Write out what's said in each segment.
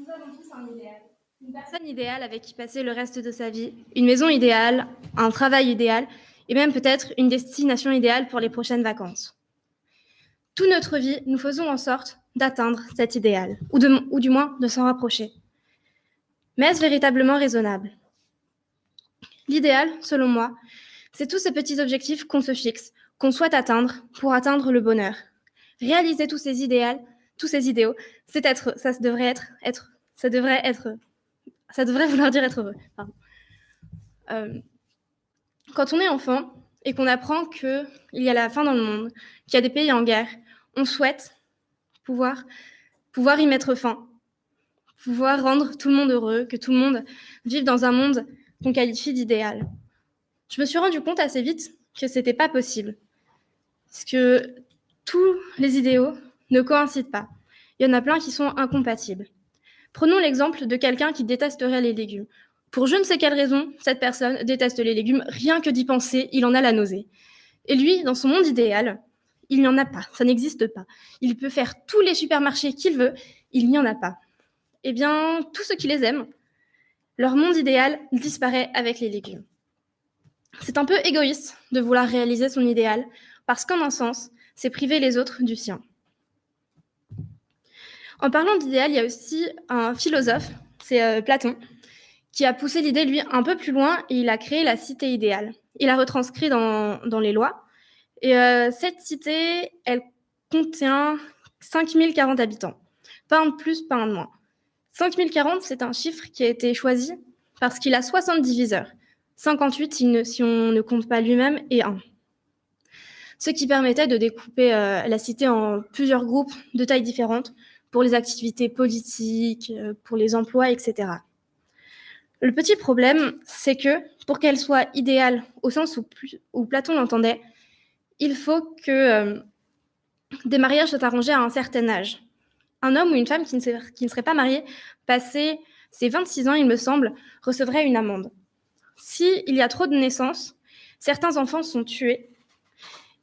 Nous avons tous un idéal. Une personne idéale avec qui passer le reste de sa vie, une maison idéale, un travail idéal, et même peut-être une destination idéale pour les prochaines vacances. Toute notre vie, nous faisons en sorte d'atteindre cet idéal, ou du moins de s'en rapprocher. Mais est-ce véritablement raisonnable ? L'idéal, selon moi, c'est tous ces petits objectifs qu'on se fixe, qu'on souhaite atteindre pour atteindre le bonheur. Réaliser tous ces idéaux, ça devrait vouloir dire être heureux. Quand on est enfant et qu'on apprend qu'il y a la faim dans le monde, qu'il y a des pays en guerre, on souhaite pouvoir y mettre fin, pouvoir rendre tout le monde heureux, que tout le monde vive dans un monde qu'on qualifie d'idéal. Je me suis rendu compte assez vite que c'était pas possible, parce que tous les idéaux ne coïncident pas. Il y en a plein qui sont incompatibles. Prenons l'exemple de quelqu'un qui détesterait les légumes. Pour je ne sais quelle raison, cette personne déteste les légumes, rien que d'y penser, il en a la nausée. Et lui, dans son monde idéal, il n'y en a pas, ça n'existe pas. Il peut faire tous les supermarchés qu'il veut, il n'y en a pas. Eh bien, tous ceux qui les aiment, leur monde idéal disparaît avec les légumes. C'est un peu égoïste de vouloir réaliser son idéal, parce qu'en un sens, c'est priver les autres du sien. En parlant d'idéal, il y a aussi un philosophe, c'est Platon, qui a poussé l'idée, lui, un peu plus loin, et il a créé la cité idéale. Il a retranscrit dans les lois. Et cette cité, elle contient 5040 habitants. Pas un de plus, pas un de moins. 5040, c'est un chiffre qui a été choisi parce qu'il a 60 diviseurs. 58 si on ne compte pas lui-même, et 1. Ce qui permettait de découper la cité en plusieurs groupes de tailles différentes pour les activités politiques, pour les emplois, etc. Le petit problème, c'est que pour qu'elle soit idéale au sens où Platon l'entendait, il faut que des mariages soient arrangés à un certain âge. Un homme ou une femme qui ne serait pas marié, passé ses 26 ans, il me semble, recevrait une amende. S'il y a trop de naissances, certains enfants sont tués.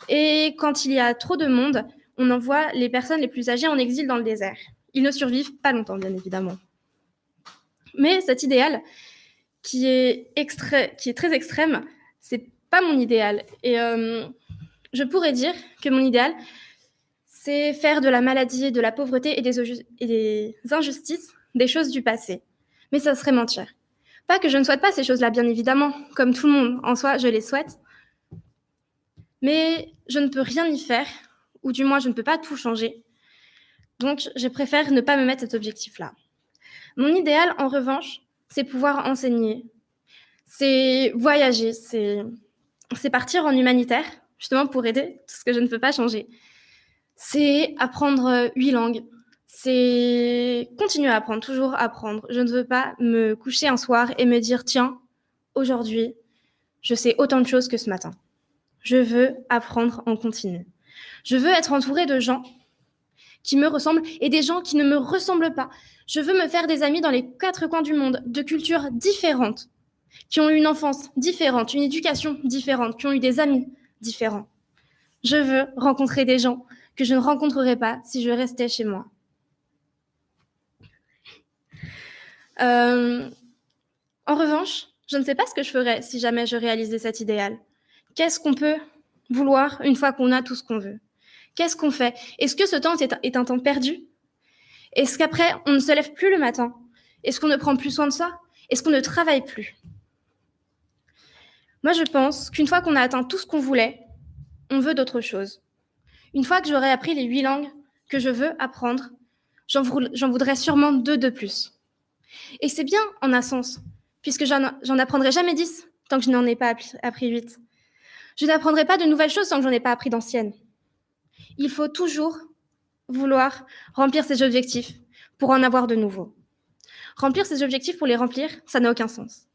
Et quand il y a trop de monde, on envoie les personnes les plus âgées en exil dans le désert. Ils ne survivent pas longtemps, bien évidemment. Mais cet idéal, qui est très extrême, c'est pas mon idéal. Et je pourrais dire que mon idéal, c'est faire de la maladie, de la pauvreté et des injustices des choses du passé. Mais ça serait mentir. Pas que je ne souhaite pas ces choses-là, bien évidemment. Comme tout le monde, en soi, je les souhaite. Mais je ne peux rien y faire, ou du moins, je ne peux pas tout changer. Donc, je préfère ne pas me mettre cet objectif-là. Mon idéal, en revanche, c'est pouvoir enseigner. C'est voyager, c'est partir en humanitaire, justement pour aider tout ce que je ne peux pas changer. C'est apprendre 8 langues. C'est continuer à apprendre, toujours apprendre. Je ne veux pas me coucher un soir et me dire « Tiens, aujourd'hui, je sais autant de choses que ce matin. » Je veux apprendre en continu. Je veux être entourée de gens qui me ressemblent et des gens qui ne me ressemblent pas. Je veux me faire des amis dans les 4 coins du monde, de cultures différentes, qui ont eu une enfance différente, une éducation différente, qui ont eu des amis différents. Je veux rencontrer des gens que je ne rencontrerais pas si je restais chez moi. En revanche, je ne sais pas ce que je ferais si jamais je réalisais cet idéal. Qu'est-ce qu'on peut vouloir une fois qu'on a tout ce qu'on veut ? Qu'est-ce qu'on fait ? Est-ce que ce temps est un temps perdu ? Est-ce qu'après, on ne se lève plus le matin ? Est-ce qu'on ne prend plus soin de soi ? Est-ce qu'on ne travaille plus ? Moi, je pense qu'une fois qu'on a atteint tout ce qu'on voulait, on veut d'autres choses. Une fois que j'aurai appris les 8 langues que je veux apprendre, j'en voudrais sûrement 2 de plus. Et c'est bien en un sens, puisque j'en apprendrai jamais 10 tant que je n'en ai pas appris 8. Je n'apprendrai pas de nouvelles choses tant que j'en ai pas appris d'anciennes. Il faut toujours vouloir remplir ses objectifs pour en avoir de nouveaux. Remplir ses objectifs pour les remplir, ça n'a aucun sens.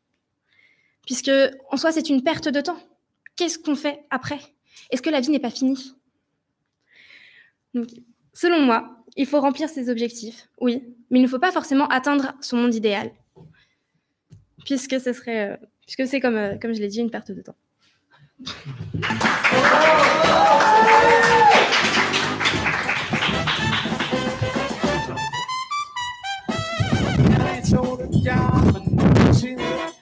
Puisque, en soi, c'est une perte de temps. Qu'est-ce qu'on fait après ? Est-ce que la vie n'est pas finie ? Donc, selon moi, il faut remplir ses objectifs, oui, mais il ne faut pas forcément atteindre son monde idéal. Puisque c'est comme je l'ai dit, une perte de temps. So the job and